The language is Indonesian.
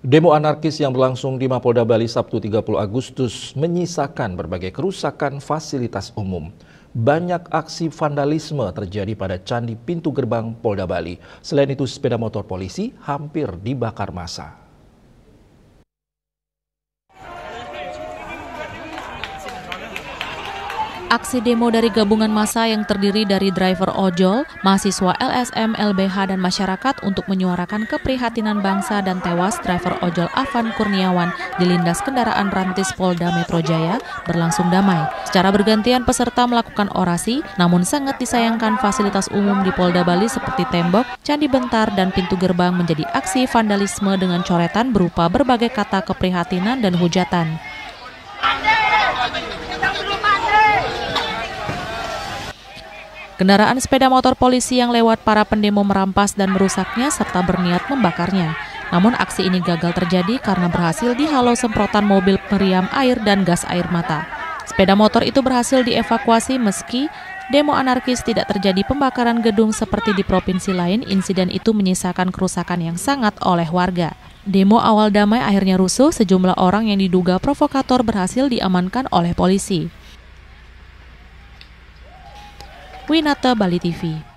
Demo anarkis yang berlangsung di Mapolda Bali Sabtu 30 Agustus menyisakan berbagai kerusakan fasilitas umum. Banyak aksi vandalisme terjadi pada Candi Pintu Gerbang Polda Bali. Selain itu, sepeda motor polisi hampir dibakar massa. Aksi demo dari gabungan massa yang terdiri dari driver ojol, mahasiswa LSM, LBH, dan masyarakat untuk menyuarakan keprihatinan bangsa dan tewas driver ojol Afan Kurniawan dilindas kendaraan rantis Polda Metro Jaya berlangsung damai. Secara bergantian peserta melakukan orasi, namun sangat disayangkan fasilitas umum di Polda Bali seperti tembok, candi bentar, dan pintu gerbang menjadi aksi vandalisme dengan coretan berupa berbagai kata keprihatinan dan hujatan. Kendaraan sepeda motor polisi yang lewat para pendemo merampas dan merusaknya serta berniat membakarnya. Namun aksi ini gagal terjadi karena berhasil dihalau semprotan mobil meriam air dan gas air mata. Sepeda motor itu berhasil dievakuasi meski demo anarkis tidak terjadi pembakaran gedung seperti di provinsi lain. Insiden itu menyisakan kerusakan yang sangat oleh warga. Demo awal damai akhirnya rusuh, sejumlah orang yang diduga provokator berhasil diamankan oleh polisi. Winata, Bali TV.